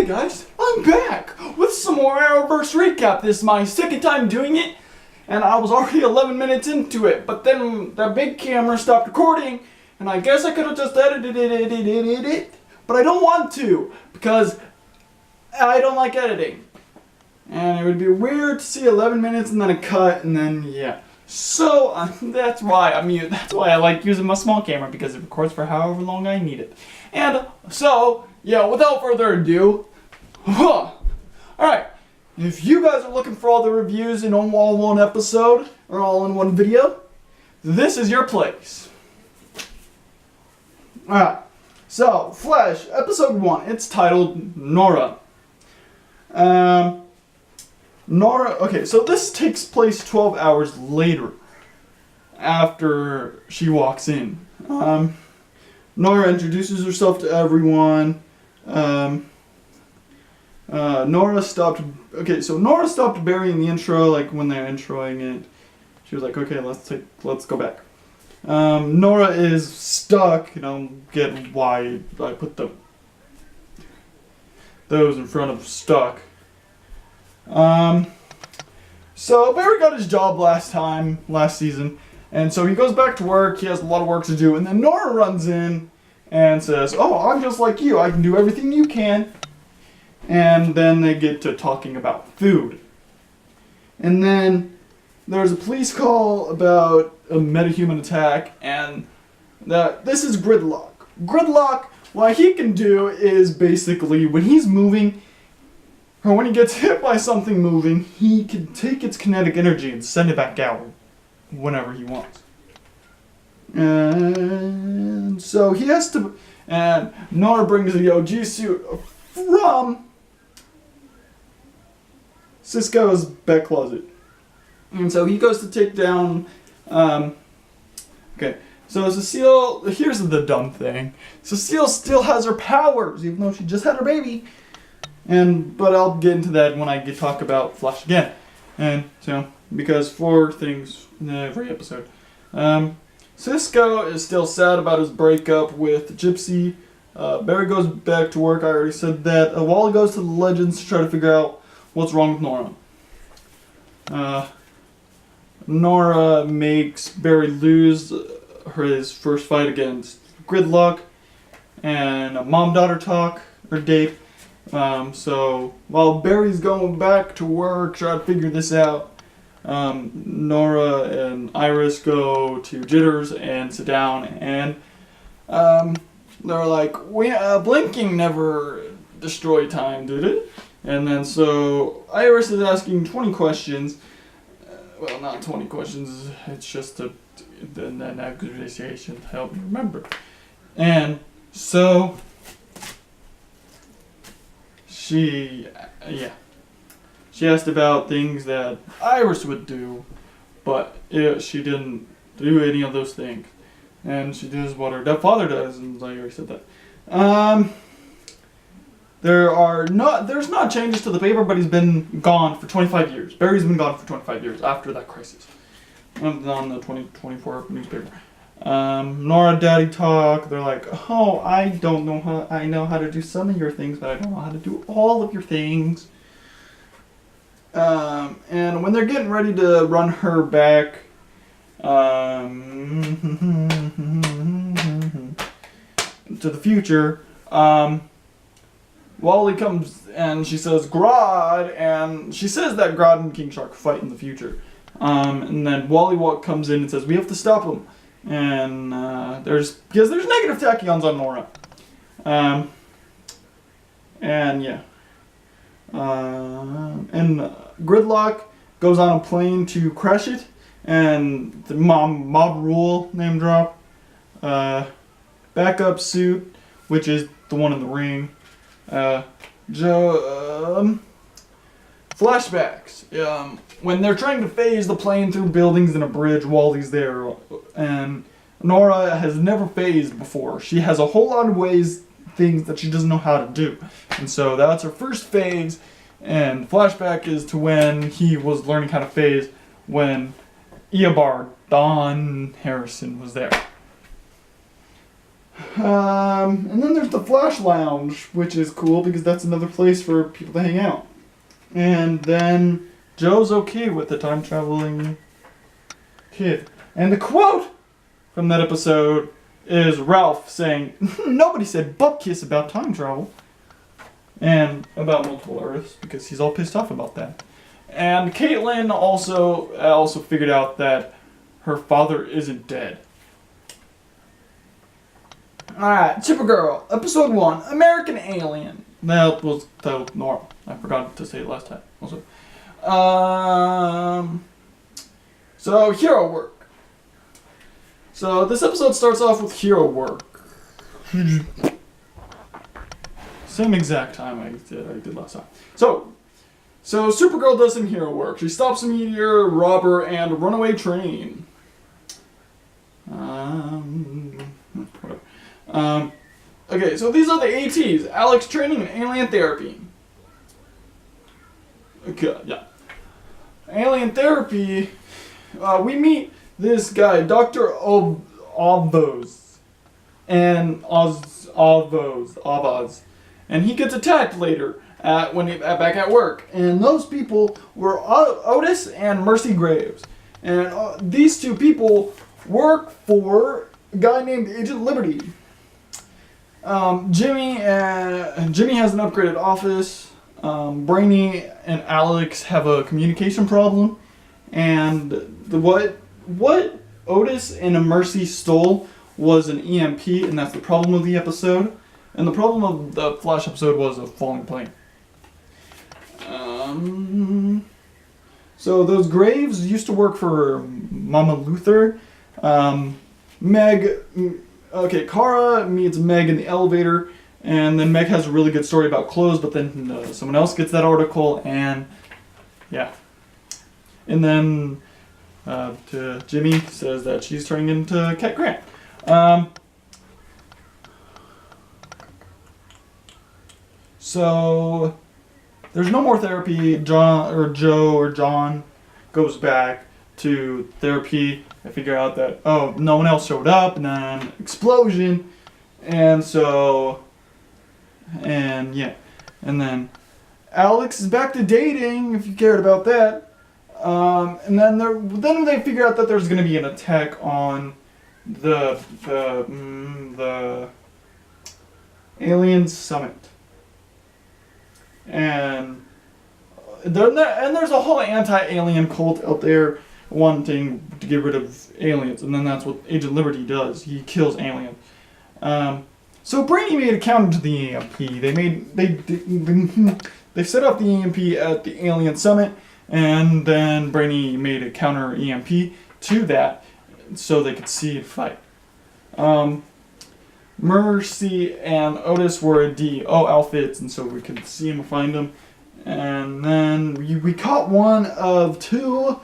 Hey guys, I'm back with some more Arrowverss recap. This is my second time doing it, and I was already 11 minutes into it, but then the big camera stopped recording, and I guess I could have just edited it, but I don't want to, because I don't like editing. And it would be weird to see 11 minutes and then a cut, and then, yeah. So, that's why I like using my small camera, because it records for however long I need it. And, so, yeah, without further ado, alright, if you guys are looking for all the reviews in all one episode, or all in one video, this is your place. Alright, so, Flash, episode 1, it's titled Nora. Nora, okay, so this takes place 12 hours later, after she walks in. Nora introduces herself to everyone. Nora stopped Barry in the intro, like when they're introing it. She was like, okay, let's go back. Nora is stuck, and I'll get why I put those in front of stuck. So Barry got his job last season, and so he goes back to work. He has a lot of work to do, and then Nora runs in and says, "Oh, I'm just like you. I can do everything you can." And then they get to talking about food. And then there's a police call about a metahuman attack, and this is Gridlock. Gridlock, what he can do is basically when he's moving, or when he gets hit by something moving, he can take its kinetic energy and send it back out whenever he wants. And so he has to, and Nora brings the OG suit from Cisco's back closet. And so he goes to take down, okay, so Cecile, here's the dumb thing. Cecile still has her powers, even though she just had her baby. But I'll get into that when I talk about Flash again. And so, because 4 things in every episode. Cisco is still sad about his breakup with Gypsy. Barry goes back to work, I already said that. Wally goes to the Legends to try to figure out what's wrong with Nora. Nora makes Barry lose his first fight against Gridlock, and a mom-daughter talk, or date. So while Barry's going back to work, trying to figure this out, Nora and Iris go to Jitters and sit down, and they're like, blinking never destroyed time, did it? And then so Iris is asking 20 questions. Well, not 20 questions, it's just an accusation to help you remember. And so she asked about things that Iris would do, but she didn't do any of those things. And she does what her father does, and I already said that. There's not changes to the paper, but he's been gone for 25 years. Barry's been gone for 25 years after that crisis. On the 2024 newspaper. Nora Daddy talk, they're like, oh, I know how to do some of your things, but I don't know how to do all of your things. And when they're getting ready to run her back, to the future, Wally comes and she says, Grodd, and she says that Grodd and King Shark fight in the future. And then Wally comes in and says, we have to stop him. And because there's negative tachyons on Nora. And yeah. And Gridlock goes on a plane to crash it. And the mob rule name drop. Backup suit, which is the one in the ring. Flashbacks. When they're trying to phase the plane through buildings and a bridge, Wally's there, and Nora has never phased before. She has a whole lot of things that she doesn't know how to do, and so that's her first phase. And flashback is to when he was learning how to phase when Eobard Don Harrison was there. And then there's the Flash Lounge, which is cool because that's another place for people to hang out. And then Joe's okay with the time traveling kid. And the quote from that episode is Ralph saying, "Nobody said butt kiss about time travel." And about multiple Earths, because he's all pissed off about that. And Caitlin also figured out that her father isn't dead. Alright, Supergirl, Episode 1, American Alien. That was titled Normal. I forgot to say it last time. Also. So, hero work. So, this episode starts off with hero work. Same exact time I did last time. So Supergirl does some hero work. She stops a meteor, robber, and a runaway train. Whatever. Okay, so these are the ATs. Alex training and alien therapy. Okay, yeah. Alien therapy, we meet this guy, Dr. Arrowverss. And Arrowverss. And he gets attacked later back at work. And those people were Otis and Mercy Graves. And these two people work for a guy named Agent Liberty. Jimmy has an upgraded office. Brainy and Alex have a communication problem. And what Otis and Mercy stole was an EMP, and that's the problem of the episode. And the problem of the Flash episode was a falling plane. So those Graves used to work for Mama Luther. Kara meets Meg in the elevator, and then Meg has a really good story about clothes, but then someone else gets that article, and yeah. And then Jimmy says that she's turning into Cat Grant. So there's no more therapy. Joe or John goes back to therapy. I figure out that no one else showed up, and then explosion, and then Alex is back to dating. If you cared about that, and then they figure out that there's going to be an attack on the Alien Summit. And there's a whole anti-alien cult out there wanting to get rid of aliens, and then that's what Agent Liberty does. He kills aliens. So Brainy made a counter to the EMP. They set up the EMP at the Alien Summit, and then Brainy made a counter EMP to that, so they could see and fight. Mercy and Otis were in DO outfits, and so we could see them and find them. And then we caught one of two.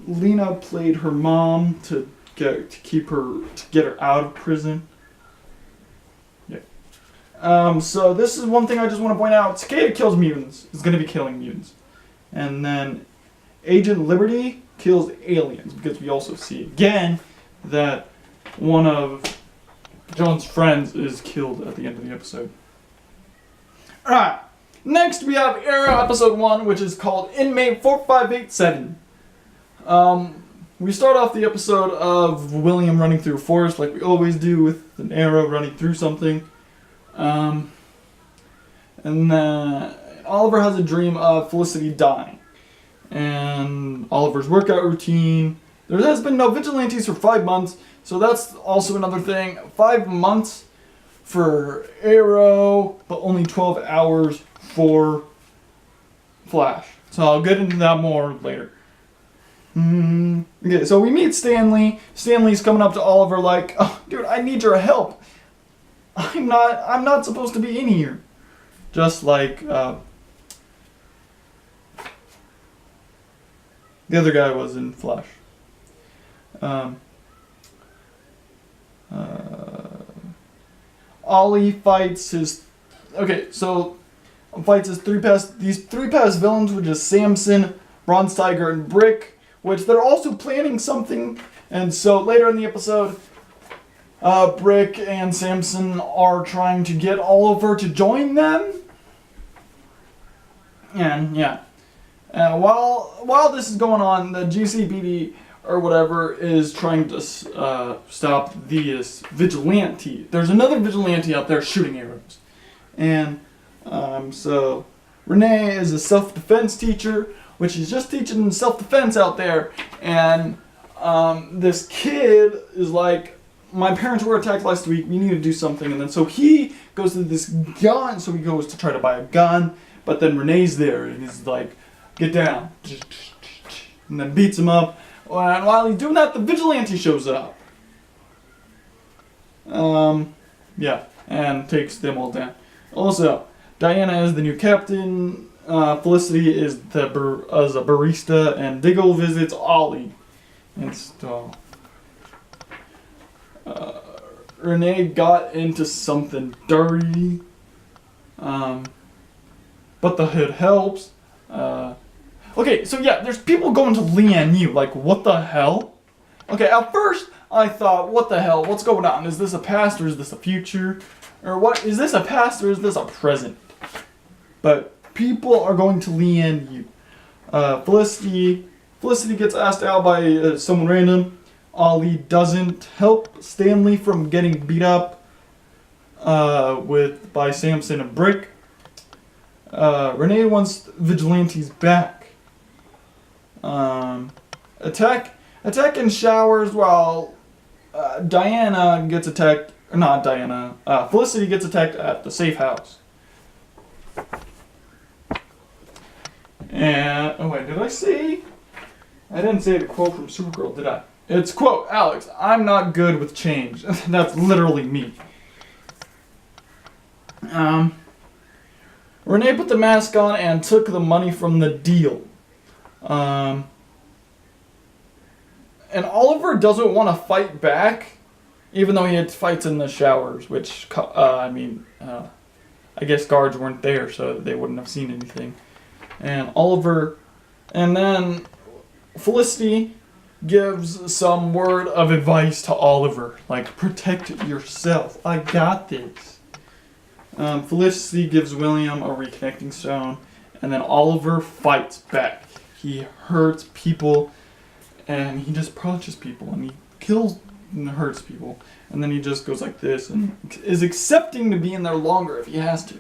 Lena played her mom to get her out of prison. Yeah. So this is one thing I just want to point out. Cicada kills mutants. Is going to be killing mutants. And then Agent Liberty kills aliens, because we also see again that one of John's friends is killed at the end of the episode. Alright, next we have Arrow Episode 1, which is called Inmate 4587. We start off the episode of William running through a forest like we always do, with an arrow running through something. And Oliver has a dream of Felicity dying. And Oliver's workout routine. There has been no vigilantes for 5 months, so that's also another thing. 5 months for Arrow, but only 12 hours for Flash. So I'll get into that more later. Okay, so we meet Stanley. Stanley's coming up to Oliver like, "Oh, dude, I need your help. I'm not supposed to be in here." Just like the other guy was in Flash. Ollie fights these three past villains, which is Samson, Bronze Tiger, and Brick, which they're also planning something. And so later in the episode, Brick and Samson are trying to get Oliver to join them. And yeah. While this is going on, the GCPD or whatever is trying to stop this vigilante. There's another vigilante out there shooting arrows. And so Renee is a self-defense teacher, which is just teaching self-defense out there. And this kid is like, my parents were attacked last week, we need to do something. And then so he goes to this gun, so he goes to try to buy a gun. But then Renee's there and he's like, get down. And then beats him up. And while he's doing that, the vigilante shows up. Yeah, and takes them all down. Also, Diana is the new captain. Felicity is a barista, and Diggle visits Ollie and stuff. Renee got into something dirty, but the hood helps. Okay, so yeah, there's people going to Lian Yu. Like, what the hell? Okay, at first I thought, what the hell? What's going on? Is this a past or is this a future? Or what? Is this a past or is this a present? But people are going to Lian Yu. Felicity gets asked out by someone random. Ollie doesn't help Stanley from getting beat up by Samson and Brick. Renee wants vigilantes back. Attack in showers while Diana gets attacked. Or not Diana. Felicity gets attacked at the safe house. And oh wait, did I say? I didn't say the quote from Supergirl, did I? It's quote, Alex, I'm not good with change. That's literally me. Renee put the mask on and took the money from the deal. And Oliver doesn't want to fight back, even though he had fights in the showers, which, I guess guards weren't there, so they wouldn't have seen anything. And then Felicity gives some word of advice to Oliver, like, protect yourself. I got this. Felicity gives William a reconnecting stone, and then Oliver fights back. He hurts people, and he just punches people, and he kills and hurts people. And then he just goes like this, and is accepting to be in there longer if he has to.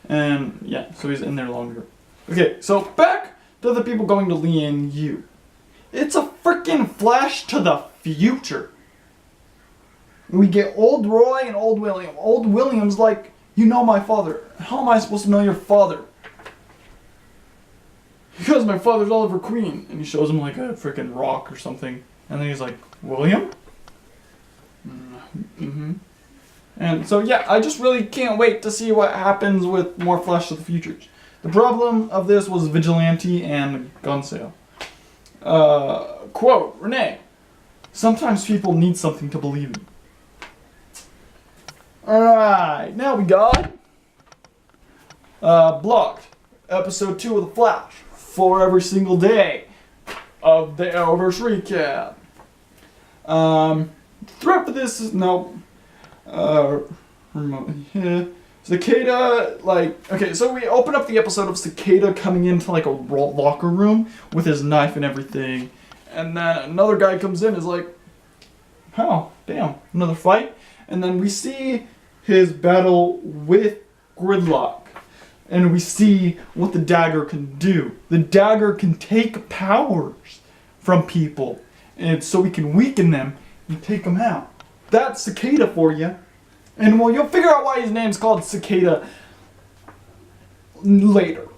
And yeah, so he's in there longer. Okay, so back to the people going to Lian Yu. It's a freaking flash to the future. We get old Roy and old William. Old William's like, you know my father. How am I supposed to know your father? Because my father's Oliver Queen. And he shows him like a freaking rock or something. And then he's like, William? Mm-hmm. And so yeah, I just really can't wait to see what happens with more Flash to the Futures. The problem of this was Vigilante and gun sale. Quote, Renee, sometimes people need something to believe in. Alright, now we got Blocked, episode 2 of The Flash, for every single day of the Arrowverse recap. Threat for this is, no, Cicada, like, okay, so we open up the episode of Cicada coming into like a locker room with his knife and everything, and then another guy comes in, is like, oh, damn, another fight, and then we see his battle with Gridlock, and we see what the dagger can do. The dagger can take powers from people, and so we can weaken them and take them out. That's Cicada for you. And well, you'll figure out why his name's called Cicada later.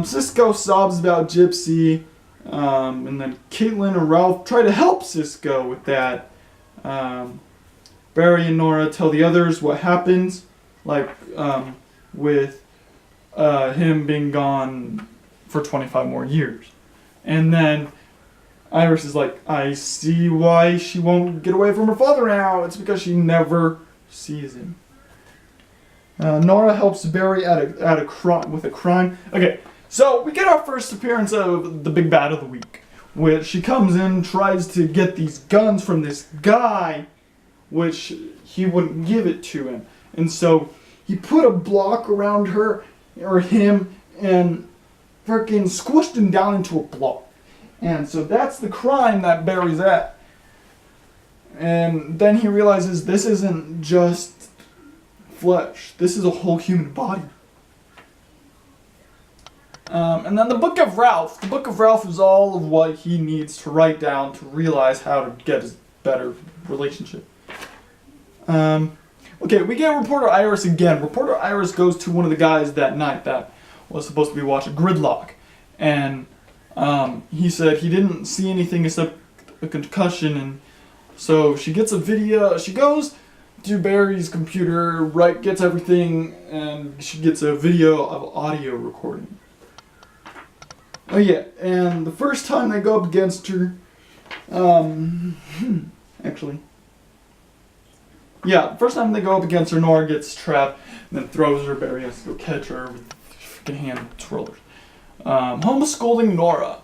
Cisco sobs about Gypsy, and then Caitlin and Ralph try to help Cisco with that. Barry and Nora tell the others what happens, like with him being gone for 25 more years. And then Iris is like, I see why she won't get away from her father now. It's because she never sees him. Nora helps Barry with a crime. Okay, so we get our first appearance of the big bad of the week, which she comes in, tries to get these guns from this guy, which he wouldn't give it to him. And so he put a block around her, or him, and freaking squished him down into a block. And so that's the crime that Barry's at. And then he realizes this isn't just flesh. This is a whole human body. And then the Book of Ralph. The Book of Ralph is all of what he needs to write down to realize how to get a better relationship. Okay, we get Reporter Iris again. Reporter Iris goes to one of the guys that night that was supposed to be watching Gridlock. And he said he didn't see anything except a concussion. And so she gets a video. She goes to Barry's computer, gets everything, and she gets a video of audio recording. Oh yeah, and the first time they go up against her, actually, yeah, the first time they go up against her, Nora gets trapped, and then throws her. Barry has to go catch her with freaking hand twirlers. Homeschooling Nora.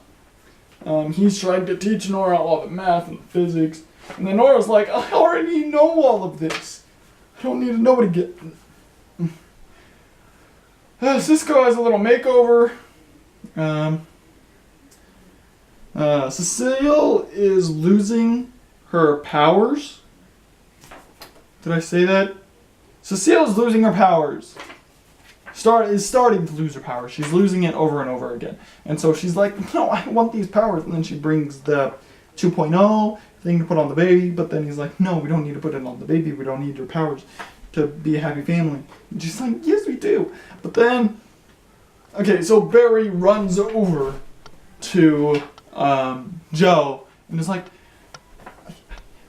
He's trying to teach Nora all the math and physics, and then Nora's like, I already know all of this. I don't need to know what to get. Cisco has a little makeover. Cecile is losing her powers. Did I say that? Cecile is losing her powers. Is starting to lose her powers. She's losing it over and over again. And so she's like, no, I want these powers. And then she brings the 2.0 thing to put on the baby. But then he's like, no, we don't need to put it on the baby. We don't need your powers to be a happy family. And she's like, yes, we do. But then, okay, so Barry runs over to Joe and is like,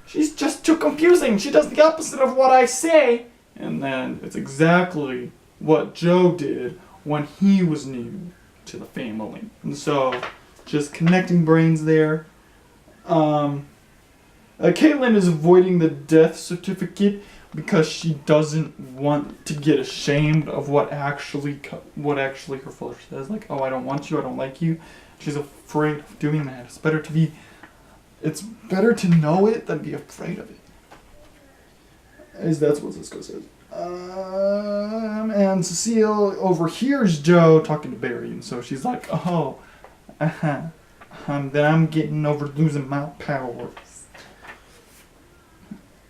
she's just too confusing. She does the opposite of what I say. And then it's exactly what Joe did when he was new to the family. And so, just connecting brains there. Caitlin is avoiding the death certificate because she doesn't want to get ashamed of what actually her father says. Like, oh, I don't want you, I don't like you. She's afraid of doing that. It's better to know it than be afraid of it. That's what Cisco says. And Cecile overhears Joe talking to Barry, and so she's like, oh, then I'm getting over losing my powers.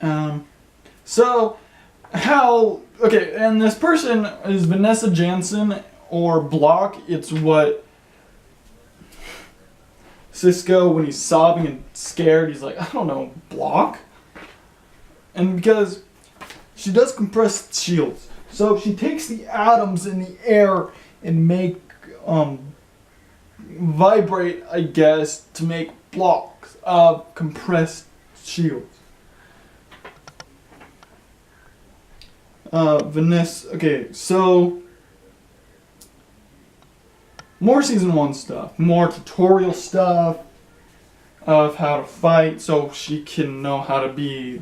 And this person is Vanessa Jansen or Block. It's what Cisco, when he's sobbing and scared, he's like, I don't know, Block? And because she does compressed shields, so she takes the atoms in the air and make vibrate, I guess, to make blocks of compressed shields. Vanessa, okay, so more season 1 stuff, more tutorial stuff of how to fight so she can know how to be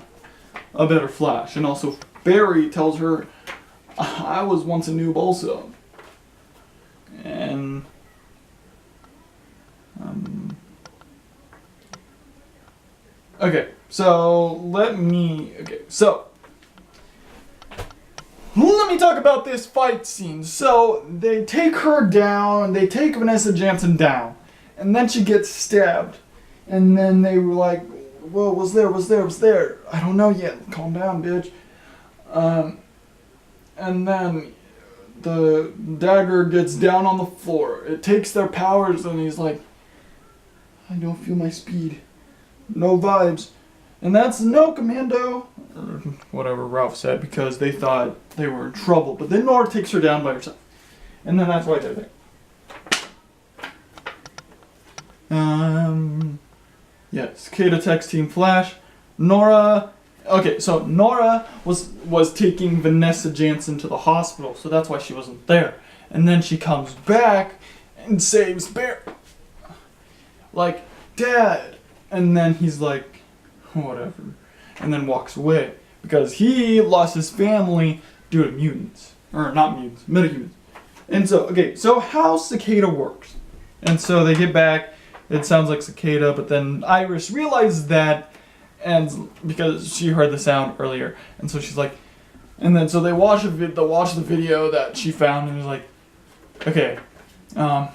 a better Flash. And also Barry tells her, I was once a noob also. And let me talk about this fight scene. So they take her down, they take Vanessa Jansen down, and then she gets stabbed. And then they were like, whoa, what's there? I don't know yet. Calm down, bitch. And then the dagger gets down on the floor. It takes their powers, and he's like, I don't feel my speed. No vibes. And that's no commando, or whatever Ralph said, because they thought they were in trouble. But then Nora takes her down by herself. And then that's why they're there. Cicada Tech's Team Flash. Nora was taking Vanessa Jansen to the hospital, so that's why she wasn't there. And then she comes back and saves Bear. Like, Dad. And then he's like, whatever. And then walks away. Because he lost his family due to mutants. Or not mutants, metahumans. And so how Cicada works. And so they get back, it sounds like cicada, but then Iris realizes that, and because she heard the sound earlier, and so she's like, and then so they watch the video that she found, and is like, okay, you're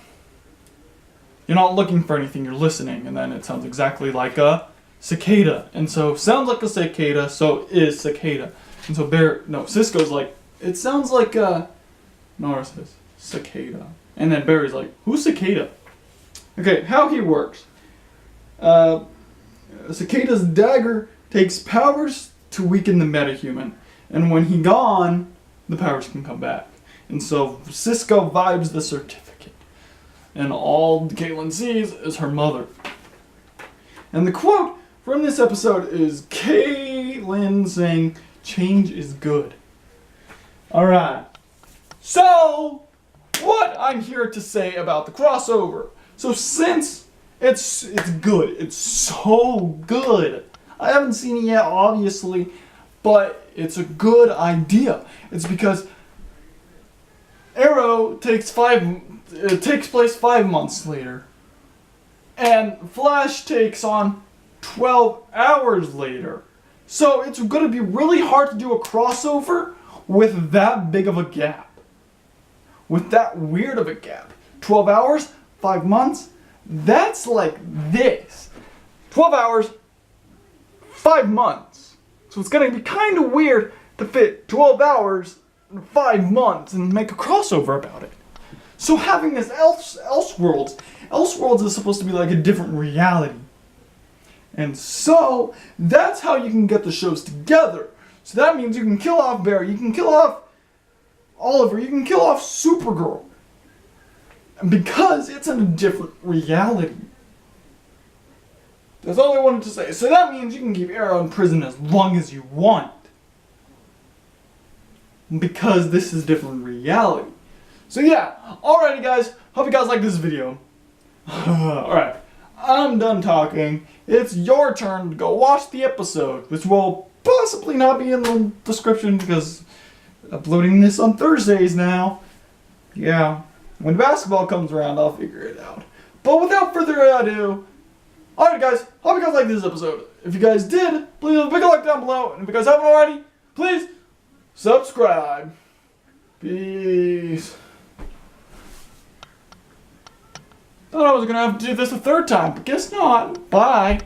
not looking for anything, you're listening, and then it sounds exactly like a cicada, and so sounds like a cicada, so is cicada, and so Cisco's like, it sounds like Nora says cicada, and then Barry's like, who's cicada? Okay, how he works. Cicada's dagger takes powers to weaken the metahuman, and when he's gone, the powers can come back. And so Cisco vibes the certificate, and all Caitlin sees is her mother. And the quote from this episode is Caitlin saying, "Change is good." Alright, so what I'm here to say about the crossover. So since it's good, it's so good. I haven't seen it yet, obviously, but it's a good idea. It's because Arrow takes place 5 months later, and Flash takes on 12 hours later. So it's going to be really hard to do a crossover with that big of a gap. With that weird of a gap. 12 hours, 5 months, that's like this. 12 hours, 5 months. So it's going to be kind of weird to fit 12 hours in 5 months and make a crossover about it. So having this Elseworlds is supposed to be like a different reality. And so that's how you can get the shows together. So that means you can kill off Barry, you can kill off Oliver, you can kill off Supergirl. And because it's in a different reality. That's all I wanted to say. So that means you can keep Arrow in prison as long as you want. Because this is different reality. So yeah, alrighty guys, hope you guys like this video. Alright, I'm done talking. It's your turn to go watch the episode, which will possibly not be in the description because I'm uploading this on Thursdays now. Yeah, when basketball comes around, I'll figure it out. But without further ado, alright guys, hope you guys like this episode. If you guys did, please leave a big like down below. And if you guys haven't already, please subscribe. Peace. Thought I was gonna have to do this a third time, but guess not. Bye.